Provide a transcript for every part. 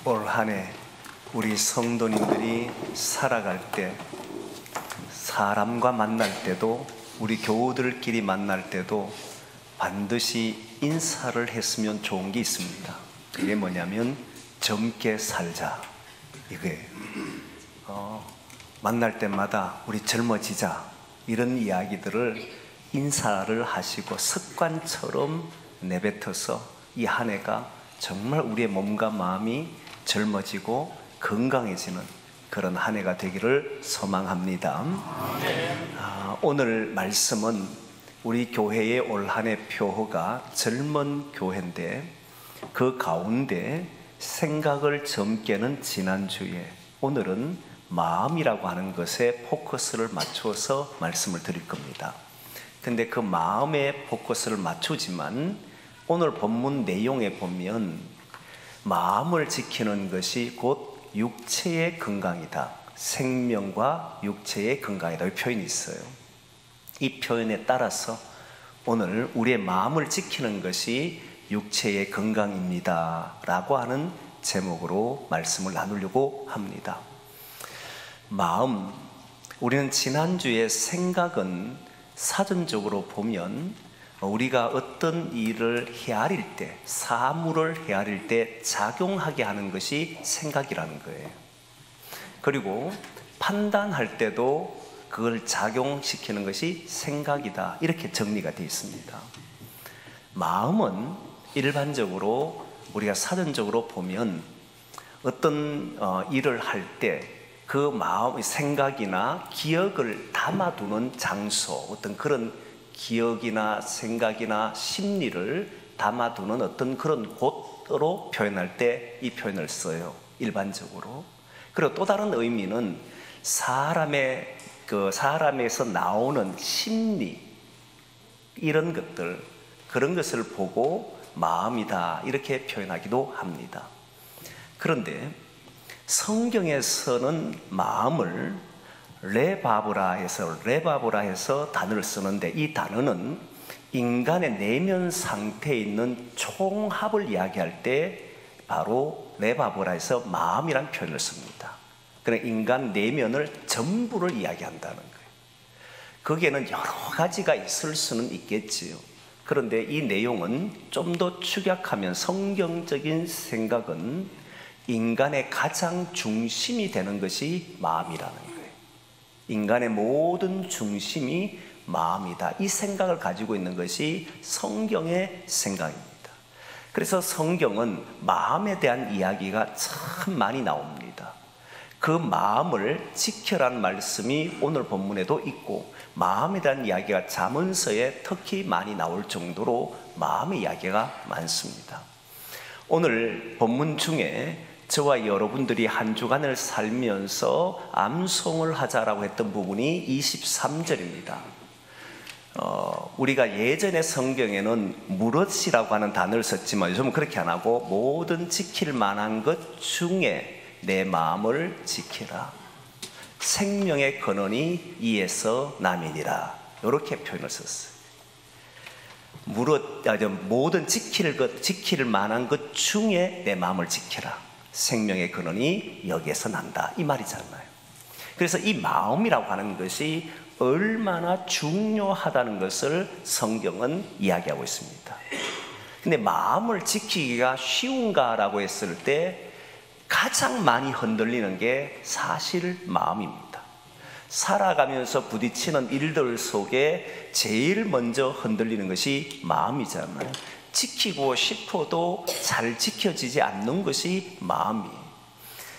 올 한 해 우리 성도님들이 살아갈 때, 사람과 만날 때도, 우리 교우들끼리 만날 때도 반드시 인사를 했으면 좋은 게 있습니다. 그게 뭐냐면 젊게 살자, 이거예요. 만날 때마다 우리 젊어지자, 이런 이야기들을 인사를 하시고 습관처럼 내뱉어서 이 한 해가 정말 우리의 몸과 마음이 젊어지고 건강해지는 그런 한 해가 되기를 소망합니다. 오늘 말씀은 우리 교회의 올 한 해 표어가 젊은 교회인데, 그 가운데 생각을 젊게는 지난주에, 오늘은 마음이라고 하는 것에 포커스를 맞춰서 말씀을 드릴 겁니다. 근데 그 마음에 포커스를 맞추지만 오늘 본문 내용에 보면 마음을 지키는 것이 곧 육체의 건강이다, 생명과 육체의 건강이다, 이 표현이 있어요. 이 표현에 따라서 오늘 우리의 마음을 지키는 것이 육체의 건강입니다 라고 하는 제목으로 말씀을 나누려고 합니다. 마음, 우리는 지난주에 생각은 사전적으로 보면 우리가 어떤 일을 헤아릴 때, 사물을 헤아릴 때 작용하게 하는 것이 생각이라는 거예요. 그리고 판단할 때도 그걸 작용시키는 것이 생각이다, 이렇게 정리가 되어 있습니다. 마음은 일반적으로 우리가 사전적으로 보면 어떤 일을 할 때 그 마음의 생각이나 기억을 담아두는 장소, 어떤 그런 기억이나 생각이나 심리를 담아두는 어떤 그런 곳으로 표현할 때 이 표현을 써요, 일반적으로. 그리고 또 다른 의미는 사람에서 나오는 심리, 이런 것들, 그런 것을 보고 마음이다, 이렇게 표현하기도 합니다. 그런데 성경에서는 마음을 레바브라 해서 단어를 쓰는데, 이 단어는 인간의 내면 상태에 있는 총합을 이야기할 때 바로 레바브라 해서 마음이란 표현을 씁니다. 그러니까 인간 내면을 전부를 이야기한다는 거예요. 거기에는 여러 가지가 있을 수는 있겠지요. 그런데 이 내용은 좀 더 축약하면, 성경적인 생각은 인간의 가장 중심이 되는 것이 마음이라는 거예요. 인간의 모든 중심이 마음이다, 이 생각을 가지고 있는 것이 성경의 생각입니다. 그래서 성경은 마음에 대한 이야기가 참 많이 나옵니다. 그 마음을 지켜라는 말씀이 오늘 본문에도 있고, 마음에 대한 이야기가 잠언서에 특히 많이 나올 정도로 마음의 이야기가 많습니다. 오늘 본문 중에 저와 여러분들이 한 주간을 살면서 암송을 하자라고 했던 부분이 23절입니다. 우리가 예전의 성경에는 무릇이라고 하는 단어를 썼지만 요즘은 그렇게 안 하고 모든 지킬 만한 것 중에 내 마음을 지키라, 생명의 근원이 이에서 남이니라, 이렇게 표현을 썼어요. 모든 지킬 만한 것 중에 내 마음을 지켜라, 생명의 근원이 여기에서 난다, 이 말이잖아요. 그래서 이 마음이라고 하는 것이 얼마나 중요하다는 것을 성경은 이야기하고 있습니다. 근데 마음을 지키기가 쉬운가라고 했을 때 가장 많이 흔들리는 게 사실 마음입니다. 살아가면서 부딪히는 일들 속에 제일 먼저 흔들리는 것이 마음이잖아요. 지키고 싶어도 잘 지켜지지 않는 것이 마음이에요.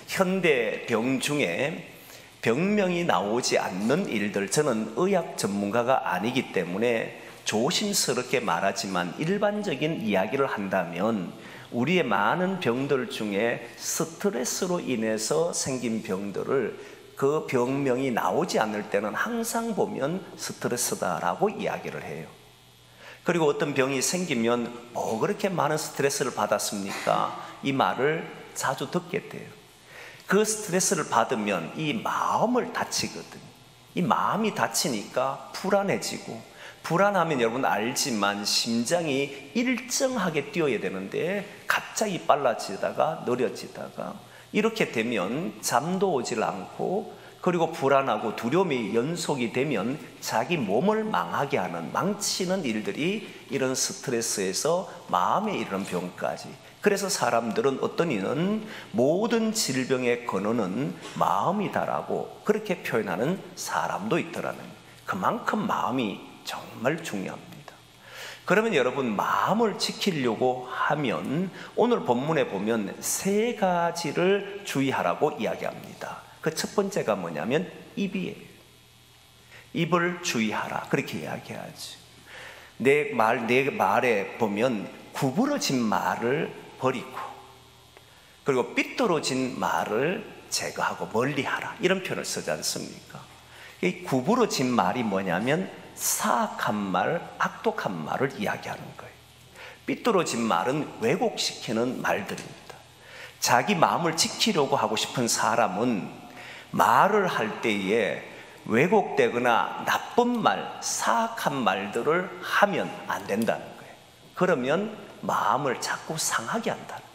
현대 병 중에 병명이 나오지 않는 일들, 저는 의학 전문가가 아니기 때문에 조심스럽게 말하지만 일반적인 이야기를 한다면 우리의 많은 병들 중에 스트레스로 인해서 생긴 병들을, 그 병명이 나오지 않을 때는 항상 보면 스트레스다라고 이야기를 해요. 그리고 어떤 병이 생기면 그렇게 많은 스트레스를 받았습니까? 이 말을 자주 듣게 돼요. 그 스트레스를 받으면 이 마음을 다치거든요. 이 마음이 다치니까 불안해지고, 불안하면 여러분 알지만 심장이 일정하게 뛰어야 되는데 갑자기 빨라지다가 느려지다가 이렇게 되면 잠도 오질 않고, 그리고 불안하고 두려움이 연속이 되면 자기 몸을 망하게 하는, 망치는 일들이 이런 스트레스에서 마음에 이르는 병까지. 그래서 사람들은, 어떤 이는 모든 질병의 근원은 마음이다라고 그렇게 표현하는 사람도 있더라는 거예요. 그만큼 마음이 정말 중요합니다. 그러면 여러분, 마음을 지키려고 하면 오늘 본문에 보면 세 가지를 주의하라고 이야기합니다. 그 첫 번째가 뭐냐면 입이에요. 입을 주의하라, 그렇게 이야기하죠. 내 말에 보면 구부러진 말을 버리고, 그리고 삐뚤어진 말을 제거하고 멀리하라, 이런 표현을 쓰지 않습니까? 이 구부러진 말이 뭐냐면 사악한 말, 악독한 말을 이야기하는 거예요. 삐뚤어진 말은 왜곡시키는 말들입니다. 자기 마음을 지키려고 하고 싶은 사람은 말을 할 때에 왜곡되거나 나쁜 말, 사악한 말들을 하면 안 된다는 거예요. 그러면 마음을 자꾸 상하게 한다는 거예요.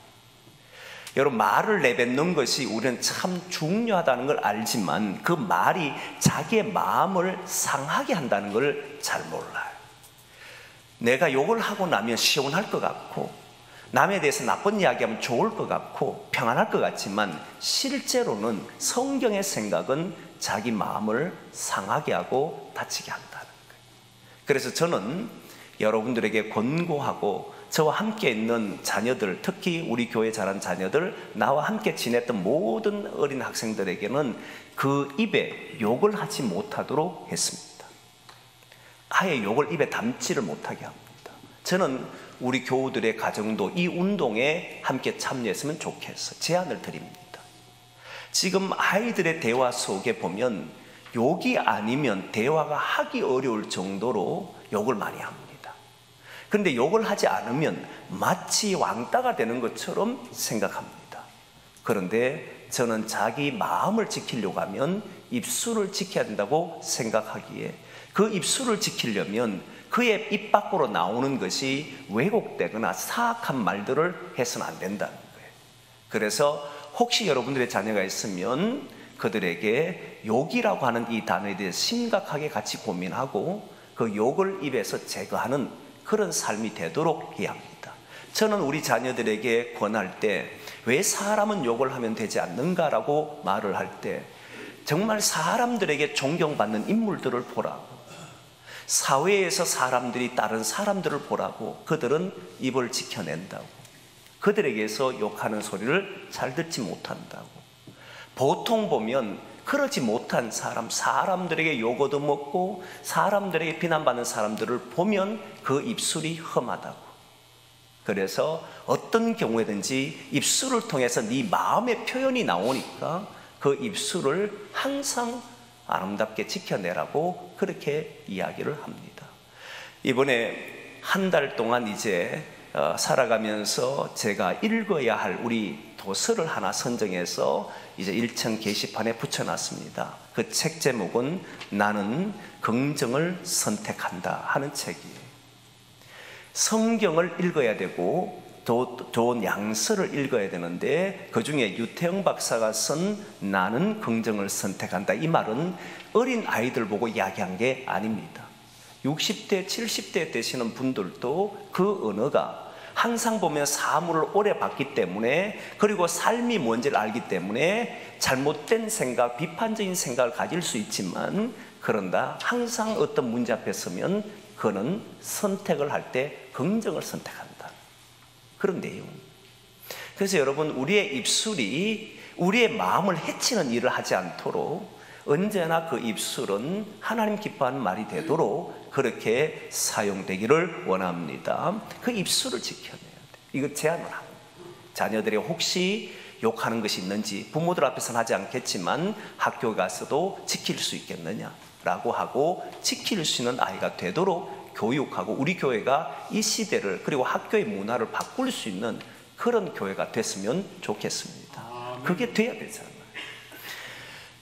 여러분, 말을 내뱉는 것이 우리는 참 중요하다는 걸 알지만 그 말이 자기의 마음을 상하게 한다는 걸 잘 몰라요. 내가 욕을 하고 나면 시원할 것 같고, 남에 대해서 나쁜 이야기하면 좋을 것 같고 평안할 것 같지만, 실제로는 성경의 생각은 자기 마음을 상하게 하고 다치게 한다는 거예요. 그래서 저는 여러분들에게 권고하고, 저와 함께 있는 자녀들, 특히 우리 교회 자란 자녀들, 나와 함께 지냈던 모든 어린 학생들에게는 그 입에 욕을 하지 못하도록 했습니다. 아예 욕을 입에 담지를 못하게 합니다. 저는 우리 교우들의 가정도 이 운동에 함께 참여했으면 좋겠어요. 제안을 드립니다. 지금 아이들의 대화 속에 보면 욕이 아니면 대화가 하기 어려울 정도로 욕을 많이 합니다. 그런데 욕을 하지 않으면 마치 왕따가 되는 것처럼 생각합니다. 그런데 저는 자기 마음을 지키려고 하면 입술을 지켜야 된다고 생각하기에, 그 입술을 지키려면 그의 입 밖으로 나오는 것이 왜곡되거나 사악한 말들을 해서는 안 된다는 거예요. 그래서 혹시 여러분들의 자녀가 있으면 그들에게 욕이라고 하는 이 단어에 대해 심각하게 같이 고민하고 그 욕을 입에서 제거하는 그런 삶이 되도록 해야 합니다. 저는 우리 자녀들에게 권할 때, 왜 사람은 욕을 하면 되지 않는가라고 말을 할 때, 정말 사람들에게 존경받는 인물들을 보라고, 사회에서 사람들이 다른 사람들을 보라고, 그들은 입을 지켜낸다고, 그들에게서 욕하는 소리를 잘 듣지 못한다고. 보통 보면 그러지 못한 사람, 사람들에게 욕 얻어먹고 사람들에게 비난받는 사람들을 보면 그 입술이 험하다고. 그래서 어떤 경우에든지 입술을 통해서 네 마음의 표현이 나오니까 그 입술을 항상 아름답게 지켜내라고 그렇게 이야기를 합니다. 이번에 한 달 동안 이제 살아가면서 제가 읽어야 할 우리 도서를 하나 선정해서 이제 1층 게시판에 붙여놨습니다. 그 책 제목은 나는 긍정을 선택한다 하는 책이에요. 성경을 읽어야 되고 좋은 양서를 읽어야 되는데, 그 중에 유태영 박사가 쓴 나는 긍정을 선택한다, 이 말은 어린 아이들 보고 이야기한 게 아닙니다. 60대 70대 되시는 분들도 그 언어가 항상 보면 사물을 오래 봤기 때문에, 그리고 삶이 뭔지를 알기 때문에 잘못된 생각, 비판적인 생각을 가질 수 있지만, 그런다 항상 어떤 문제 앞에 서면 그는 선택을 할 때 긍정을 선택한다, 그런 내용. 그래서 여러분, 우리의 입술이 우리의 마음을 해치는 일을 하지 않도록 언제나 그 입술은 하나님 기뻐하는 말이 되도록 그렇게 사용되기를 원합니다. 그 입술을 지켜내야 돼요. 이거 제안을 합니다. 자녀들이 혹시 욕하는 것이 있는지 부모들 앞에서는 하지 않겠지만 학교에 가서도 지킬 수 있겠느냐라고 하고 지킬 수 있는 아이가 되도록 교육하고, 우리 교회가 이 시대를, 그리고 학교의 문화를 바꿀 수 있는 그런 교회가 됐으면 좋겠습니다. 그게 돼야 되잖아요.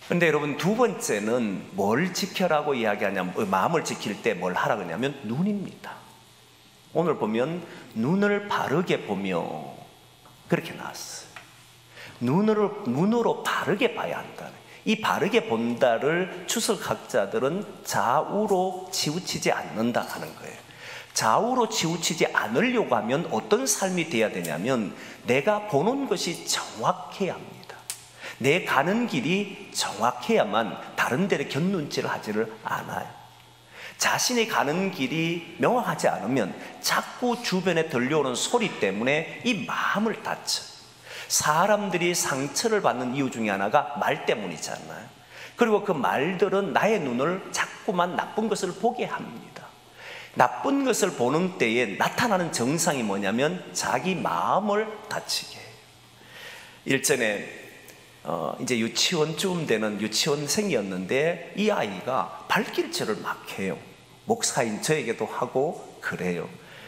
근데 여러분, 두 번째는 뭘 지켜라고 이야기하냐면, 마음을 지킬 때 뭘 하라고 하냐면 눈입니다. 오늘 보면 눈을 바르게 보며, 그렇게 나왔어요. 눈으로 바르게 봐야 한다. 이 바르게 본다를 주석학자들은 좌우로 치우치지 않는다 하는 거예요. 좌우로 치우치지 않으려고 하면 어떤 삶이 돼야 되냐면, 내가 보는 것이 정확해야 합니다. 내 가는 길이 정확해야만 다른 데를 곁눈질을 하지를 않아요. 자신이 가는 길이 명확하지 않으면 자꾸 주변에 들려오는 소리 때문에 이 마음을 다쳐요. 사람들이 상처를 받는 이유 중에 하나가 말 때문이잖아요. 그리고 그 말들은 나의 눈을 자꾸만 나쁜 것을 보게 합니다. 나쁜 것을 보는 때에 나타나는 증상이 뭐냐면 자기 마음을 다치게 해요. 일전에 이제 유치원쯤 되는 유치원생이었는데, 이 아이가 발길질을 막 해요. 목사인 저에게도 하고 그래요.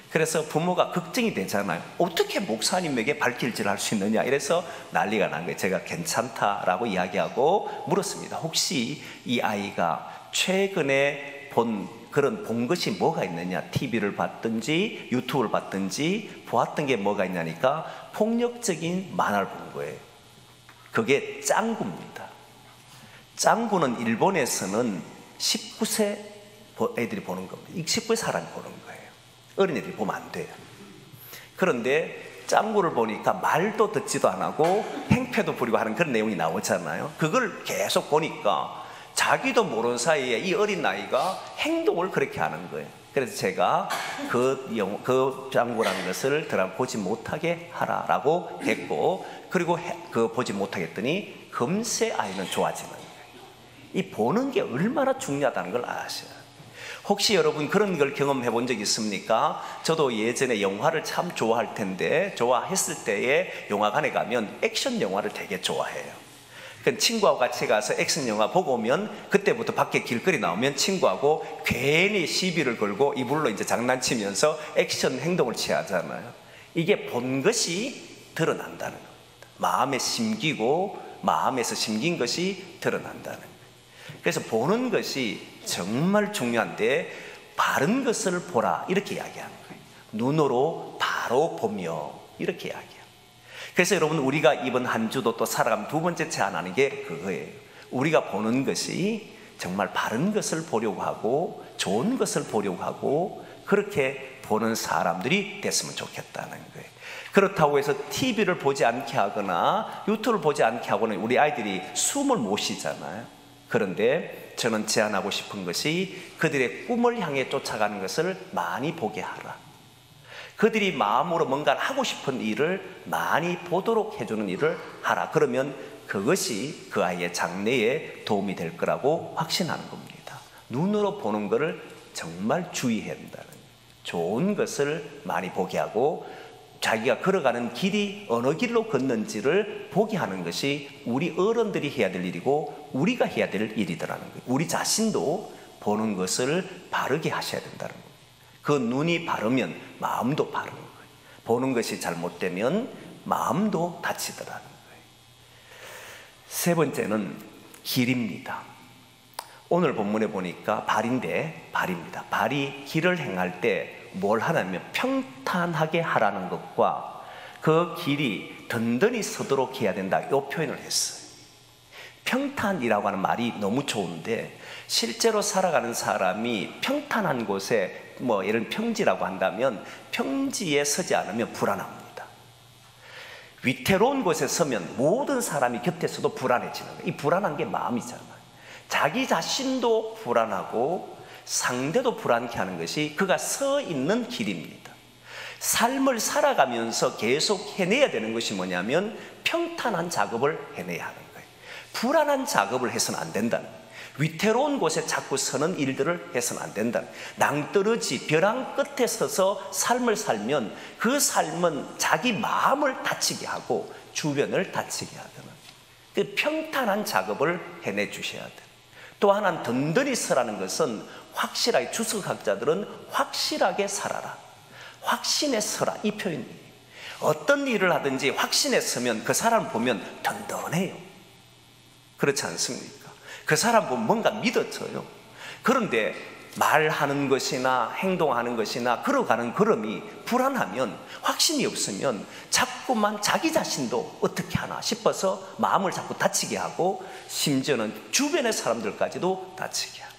그래서 부모가 걱정이 되잖아요. 어떻게 목사님에게 발길질을 할 수 있느냐, 이래서 난리가 난 거예요. 제가 괜찮다라고 이야기하고 물었습니다. 혹시 이 아이가 최근에 본 것이 뭐가 있느냐, TV를 봤든지 유튜브를 봤든지 보았던 게 뭐가 있냐니까 폭력적인 만화를 본 거예요. 그게 짱구입니다. 짱구는 일본에서는 19세 애들이 보는 겁니다. 19세 사람이 보는 거예요. 어린애들이 보면 안 돼요. 그런데 짱구를 보니까 말도 듣지도 안 하고 행패도 부리고 하는 그런 내용이 나오잖아요. 그걸 계속 보니까 자기도 모르는 사이에 이 어린 나이가 행동을 그렇게 하는 거예요. 그래서 제가 그 짱구라는 것을 보지 못하게 하라라고 했고, 그리고 보지 못하게 했더니 금세 아이는 좋아지는 거예요. 이 보는 게 얼마나 중요하다는 걸 아셔야 돼요. 혹시 여러분 그런 걸 경험해 본 적 있습니까? 저도 예전에 영화를 참 좋아할 텐데, 좋아했을 때에 영화관에 가면 액션 영화를 되게 좋아해요. 친구하고 같이 가서 액션 영화 보고 오면, 그때부터 밖에 길거리 나오면 친구하고 괜히 시비를 걸고 이불로 이제 장난치면서 액션 행동을 취하잖아요. 이게 본 것이 드러난다는 겁니다. 마음에 심기고 마음에서 심긴 것이 드러난다는 거예요. 그래서 보는 것이 정말 중요한데, 바른 것을 보라, 이렇게 이야기하는 거예요. 눈으로 바로 보며, 이렇게 이야기해요. 그래서 여러분, 우리가 이번 한 주도 또 살아가면 두 번째 제안하는 게 그거예요. 우리가 보는 것이 정말 바른 것을 보려고 하고 좋은 것을 보려고 하고 그렇게 보는 사람들이 됐으면 좋겠다는 거예요. 그렇다고 해서 TV를 보지 않게 하거나 유튜브를 보지 않게 하고는 우리 아이들이 숨을 못 쉬잖아요. 그런데 저는 제안하고 싶은 것이, 그들의 꿈을 향해 쫓아가는 것을 많이 보게 하라. 그들이 마음으로 뭔가를 하고 싶은 일을 많이 보도록 해주는 일을 하라. 그러면 그것이 그 아이의 장래에 도움이 될 거라고 확신하는 겁니다. 눈으로 보는 것을 정말 주의해야 한다는 거예요. 좋은 것을 많이 보게 하고, 자기가 걸어가는 길이 어느 길로 걷는지를 보게 하는 것이 우리 어른들이 해야 될 일이고 우리가 해야 될 일이더라는 거예요. 우리 자신도 보는 것을 바르게 하셔야 된다는 거예요. 그 눈이 바르면 마음도 바른 거예요. 보는 것이 잘못되면 마음도 다치더라는 거예요. 세 번째는 길입니다. 오늘 본문에 보니까 발인데, 발입니다. 발이 길을 행할 때 뭘 하냐면 평탄하게 하라는 것과 그 길이 든든히 서도록 해야 된다, 이 표현을 했어요. 평탄이라고 하는 말이 너무 좋은데, 실제로 살아가는 사람이 평탄한 곳에, 예를 평지라고 한다면 평지에 서지 않으면 불안합니다. 위태로운 곳에 서면 모든 사람이 곁에서도 불안해지는 거예요. 이 불안한 게 마음이잖아요. 자기 자신도 불안하고 상대도 불안케 하는 것이 그가 서 있는 길입니다. 삶을 살아가면서 계속 해내야 되는 것이 뭐냐면 평탄한 작업을 해내야 하는 거예요. 불안한 작업을 해서는 안 된다는 거예요. 위태로운 곳에 자꾸 서는 일들을 해서는 안 된다는 거예요. 낭떠러지 벼랑 끝에 서서 삶을 살면 그 삶은 자기 마음을 다치게 하고 주변을 다치게 하는, 그 평탄한 작업을 해내 주셔야 돼요. 또 하나는 든든히 서라는 것은 확실하게, 주석학자들은 확실하게 살아라, 확신에 서라, 이 표현이에요. 어떤 일을 하든지 확신에 서면 그 사람을 보면 든든해요. 그렇지 않습니까? 그 사람 보면 뭔가 믿어져요. 그런데 말하는 것이나 행동하는 것이나 걸어가는 걸음이 불안하면, 확신이 없으면 자꾸만 자기 자신도 어떻게 하나 싶어서 마음을 자꾸 다치게 하고, 심지어는 주변의 사람들까지도 다치게 하고.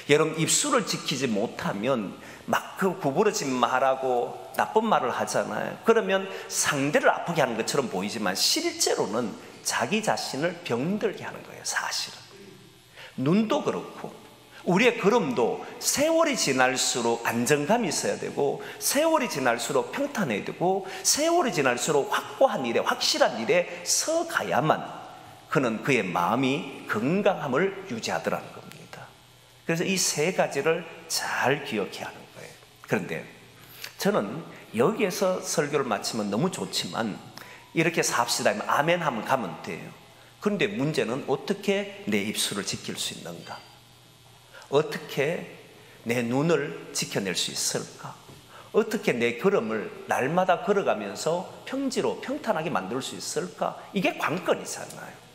여러분, 입술을 지키지 못하면 막 그 구부러진 말하고 나쁜 말을 하잖아요. 그러면 상대를 아프게 하는 것처럼 보이지만 실제로는 자기 자신을 병들게 하는 거예요. 사실은 눈도 그렇고 우리의 걸음도 세월이 지날수록 안정감이 있어야 되고, 세월이 지날수록 평탄해야 되고, 세월이 지날수록 확고한 일에, 확실한 일에 서가야만 그는 그의 마음이 건강함을 유지하더라는 겁니다. 그래서 이 세 가지를 잘 기억해야 하는 거예요. 그런데 저는 여기에서 설교를 마치면 너무 좋지만, 이렇게 삽시다 하면 아멘 하면 가면 돼요. 그런데 문제는 어떻게 내 입술을 지킬 수 있는가? 어떻게 내 눈을 지켜낼 수 있을까? 어떻게 내 걸음을 날마다 걸어가면서 평지로 평탄하게 만들 수 있을까? 이게 관건이잖아요.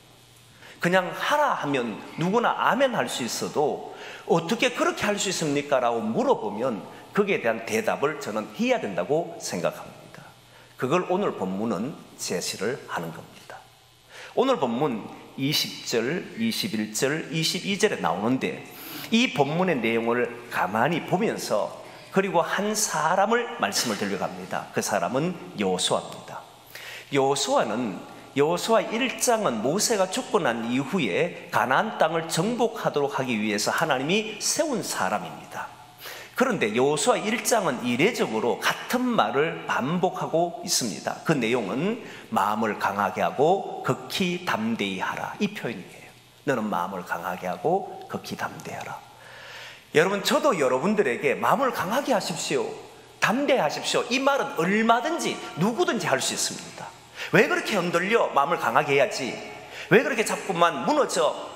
그냥 하라 하면 누구나 아멘 할 수 있어도 어떻게 그렇게 할 수 있습니까? 라고 물어보면 거기에 대한 대답을 저는 해야 된다고 생각합니다. 그걸 오늘 본문은 제시를 하는 겁니다. 오늘 본문 20절, 21절, 22절에 나오는데, 이 본문의 내용을 가만히 보면서, 그리고 한 사람을 말씀을 들려갑니다. 그 사람은 여호수아입니다. 여호수아 1장은 모세가 죽고 난 이후에 가나안 땅을 정복하도록 하기 위해서 하나님이 세운 사람입니다. 그런데 여호수아 1장은 이례적으로 같은 말을 반복하고 있습니다. 그 내용은 마음을 강하게 하고 극히 담대히 하라, 이 표현이에요. 너는 마음을 강하게 하고 극히 담대히 하라. 여러분, 저도 여러분들에게 마음을 강하게 하십시오, 담대하십시오, 이 말은 얼마든지 누구든지 할 수 있습니다. 왜 그렇게 흔들려? 마음을 강하게 해야지. 왜 그렇게 자꾸만 무너져?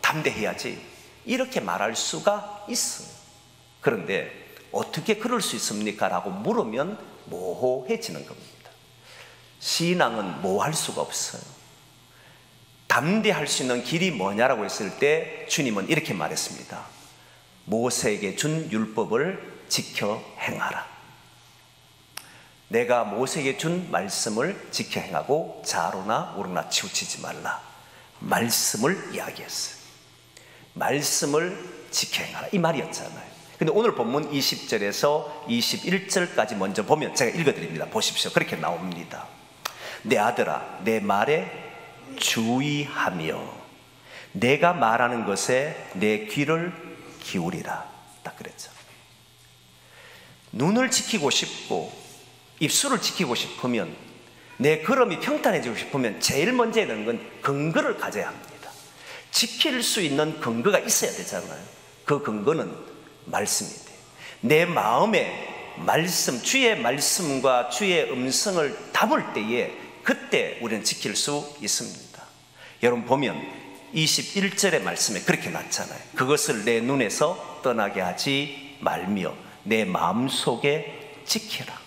담대해야지. 이렇게 말할 수가 있어요. 그런데 어떻게 그럴 수 있습니까? 라고 물으면 모호해지는 겁니다. 신앙은 모호할 수가 없어요. 담대할 수 있는 길이 뭐냐라고 했을 때 주님은 이렇게 말했습니다. 모세에게 준 율법을 지켜 행하라. 내가 모세에게 준 말씀을 지켜 행하고 좌로나 우로나 치우치지 말라. 말씀을 이야기했어요. 말씀을 지켜 행하라, 이 말이었잖아요. 근데 오늘 본문 20절에서 21절까지 먼저 보면, 제가 읽어드립니다. 보십시오. 그렇게 나옵니다. 내 아들아, 내 말에 주의하며 내가 말하는 것에 내 귀를 기울이라. 딱 그랬죠. 눈을 지키고 싶고 입술을 지키고 싶으면, 내 걸음이 평탄해지고 싶으면 제일 먼저 해야 되는 건 근거를 가져야 합니다. 지킬 수 있는 근거가 있어야 되잖아요. 그 근거는 말씀이 돼요. 내 마음에 말씀, 주의 말씀과 주의 음성을 담을 때에 그때 우리는 지킬 수 있습니다. 여러분 보면 21절의 말씀에 그렇게 났잖아요. 그것을 내 눈에서 떠나게 하지 말며 내 마음속에 지키라.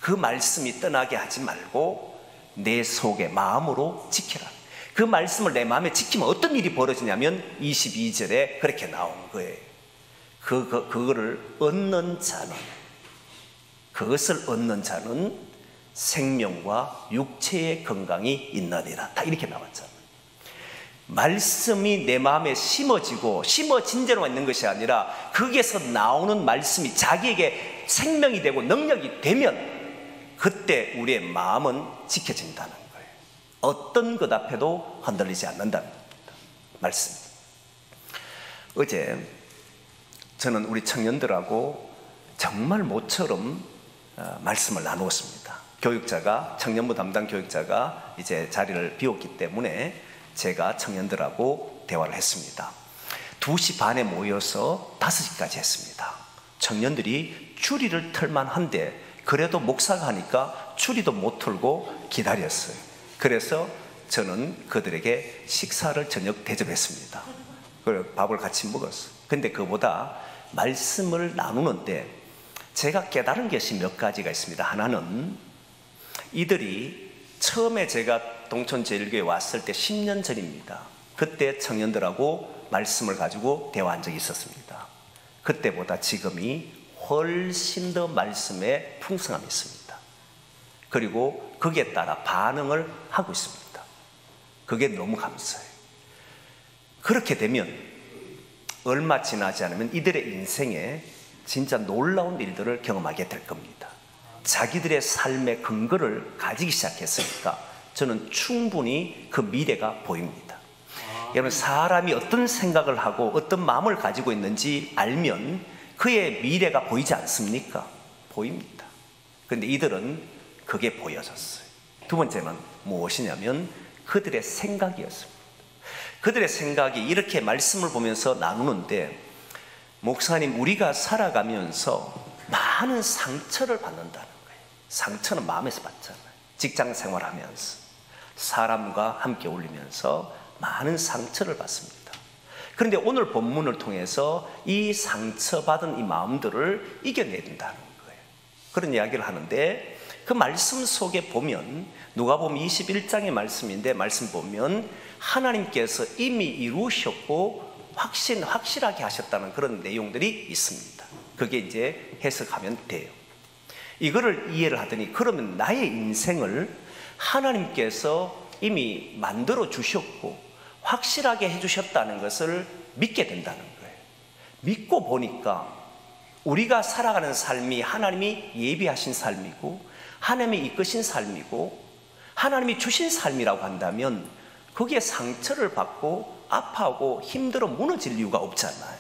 그 말씀이 떠나게 하지 말고 내 속에 마음으로 지키라. 그 말씀을 내 마음에 지키면 어떤 일이 벌어지냐면 22절에 그렇게 나온 거예요. 그거를 얻는 자는, 그것을 얻는 자는 생명과 육체의 건강이 있느니라. 다 이렇게 나왔잖아요. 말씀이 내 마음에 심어진 대로만 있는 것이 아니라 거기에서 나오는 말씀이 자기에게 생명이 되고 능력이 되면 그때 우리의 마음은 지켜진다는 거예요. 어떤 것 앞에도 흔들리지 않는다는 겁니다. 말씀. 어제 저는 우리 청년들하고 정말 모처럼 말씀을 나누었습니다. 교육자가, 청년부 담당 교육자가 이제 자리를 비웠기 때문에 제가 청년들하고 대화를 했습니다. 2시 반에 모여서 5시까지 했습니다. 청년들이 추리를 틀만 한데 그래도 목사가 하니까 추리도 못 틀고 기다렸어요. 그래서 저는 그들에게 식사를 저녁 대접했습니다. 그리고 밥을 같이 먹었어요. 근데 그보다 말씀을 나누는데 제가 깨달은 것이 몇 가지가 있습니다. 하나는 이들이 처음에 제가 동천제일교회에 왔을 때 10년 전입니다. 그때 청년들하고 말씀을 가지고 대화한 적이 있었습니다. 그때보다 지금이 훨씬 더 말씀에 풍성함이 있습니다. 그리고 거기에 따라 반응을 하고 있습니다. 그게 너무 감사해요. 그렇게 되면 얼마 지나지 않으면 이들의 인생에 진짜 놀라운 일들을 경험하게 될 겁니다. 자기들의 삶의 근거를 가지기 시작했으니까 저는 충분히 그 미래가 보입니다. 여러분, 사람이 어떤 생각을 하고 어떤 마음을 가지고 있는지 알면 그의 미래가 보이지 않습니까? 보입니다. 그런데 이들은 그게 보여졌어요. 두 번째는 무엇이냐면 그들의 생각이었습니다. 그들의 생각이 이렇게 말씀을 보면서 나누는데, 목사님, 우리가 살아가면서 많은 상처를 받는다는 거예요. 상처는 마음에서 받잖아요. 직장 생활하면서 사람과 함께 어울리면서 많은 상처를 받습니다. 그런데 오늘 본문을 통해서 이 상처받은 이 마음들을 이겨내야 된다는 거예요. 그런 이야기를 하는데, 그 말씀 속에 보면 누가복음 21장의 말씀인데, 말씀 보면 하나님께서 이미 이루셨고 확실하게 하셨다는 그런 내용들이 있습니다. 그게 이제 해석하면 돼요. 이거를 이해를 하더니, 그러면 나의 인생을 하나님께서 이미 만들어 주셨고 확실하게 해주셨다는 것을 믿게 된다는 거예요. 믿고 보니까 우리가 살아가는 삶이 하나님이 예비하신 삶이고 하나님이 이끄신 삶이고 하나님이 주신 삶이라고 한다면 거기에 상처를 받고 아파하고 힘들어 무너질 이유가 없잖아요.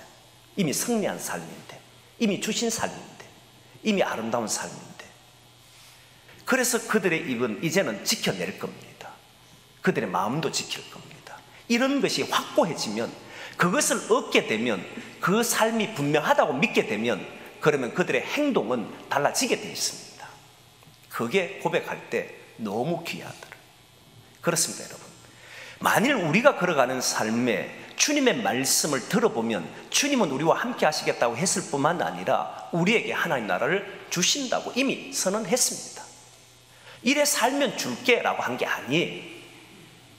이미 승리한 삶인데, 이미 주신 삶인데, 이미 아름다운 삶인데. 그래서 그들의 입은 이제는 지켜낼 겁니다. 그들의 마음도 지킬 겁니다. 이런 것이 확고해지면, 그것을 얻게 되면, 그 삶이 분명하다고 믿게 되면, 그러면 그들의 행동은 달라지게 되어 있습니다. 그게 고백할 때 너무 귀하더라고요. 그렇습니다, 여러분. 만일 우리가 걸어가는 삶에 주님의 말씀을 들어보면 주님은 우리와 함께 하시겠다고 했을 뿐만 아니라 우리에게 하나님 나라를 주신다고 이미 선언했습니다. 이래 살면 줄게 라고 한 게 아니에요.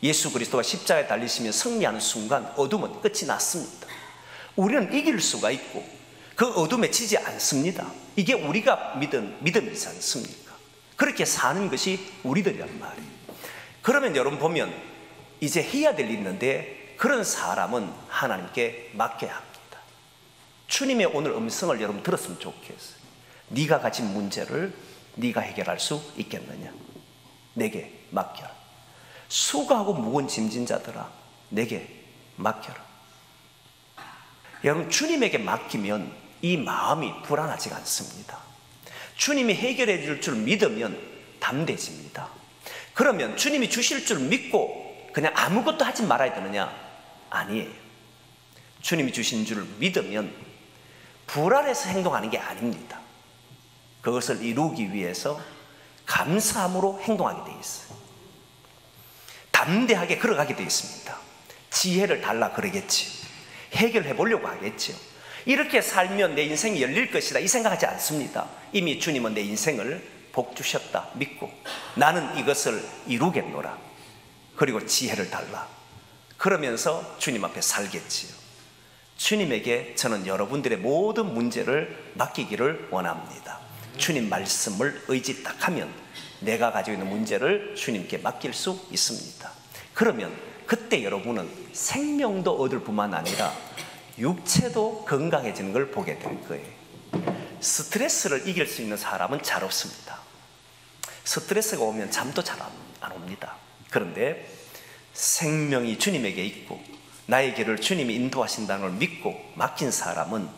예수 그리스도가 십자가에 달리시며 승리하는 순간 어둠은 끝이 났습니다. 우리는 이길 수가 있고 그 어둠에 지지 않습니다. 이게 우리가 믿은 믿음이지 않습니까? 그렇게 사는 것이 우리들이란 말이에요. 그러면 여러분 보면 이제 해야 될 일이 있는데, 그런 사람은 하나님께 맡겨야 합니다. 주님의 오늘 음성을 여러분 들었으면 좋겠어요. 네가 가진 문제를 네가 해결할 수 있겠느냐? 내게 맡겨라. 수고하고 무거운 짐진 자들아, 내게 맡겨라. 여러분, 주님에게 맡기면 이 마음이 불안하지가 않습니다. 주님이 해결해 줄 줄 믿으면 담대해집니다. 그러면 주님이 주실 줄 믿고 그냥 아무것도 하지 말아야 되느냐? 아니에요. 주님이 주신 줄 믿으면 불안해서 행동하는 게 아닙니다. 그것을 이루기 위해서 감사함으로 행동하게 되어 있어요. 담대하게 걸어가게 되어 있습니다. 지혜를 달라 그러겠지. 해결해 보려고 하겠죠. 이렇게 살면 내 인생이 열릴 것이다, 이 생각하지 않습니다. 이미 주님은 내 인생을 복 주셨다 믿고 나는 이것을 이루겠노라. 그리고 지혜를 달라. 그러면서 주님 앞에 살겠지요. 주님에게 저는 여러분들의 모든 문제를 맡기기를 원합니다. 주님 말씀을 의지 딱 하면 내가 가지고 있는 문제를 주님께 맡길 수 있습니다. 그러면 그때 여러분은 생명도 얻을 뿐만 아니라 육체도 건강해지는 걸 보게 될 거예요. 스트레스를 이길 수 있는 사람은 잘 없습니다. 스트레스가 오면 잠도 잘 안 옵니다. 그런데 생명이 주님에게 있고 나의 길을 주님이 인도하신다는 걸 믿고 맡긴 사람은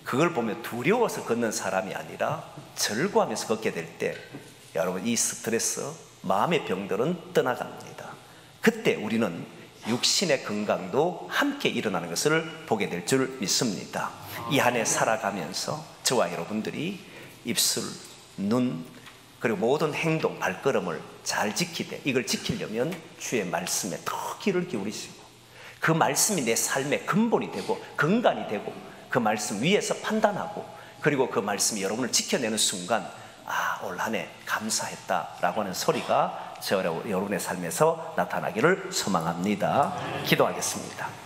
그걸 보며 두려워서 걷는 사람이 아니라 절구하면서 걷게 될 때 여러분, 이 스트레스, 마음의 병들은 떠나갑니다. 그때 우리는 육신의 건강도 함께 일어나는 것을 보게 될 줄 믿습니다. 이 한 해 살아가면서 저와 여러분들이 입술, 눈, 그리고 모든 행동, 발걸음을 잘 지키되, 이걸 지키려면 주의 말씀에 더 귀를 기울이시고 그 말씀이 내 삶의 근본이 되고 근간이 되고 그 말씀 위에서 판단하고, 그리고 그 말씀이 여러분을 지켜내는 순간 올 한 해 감사했다라고 하는 소리가 여러분의 삶에서 나타나기를 소망합니다. 기도하겠습니다.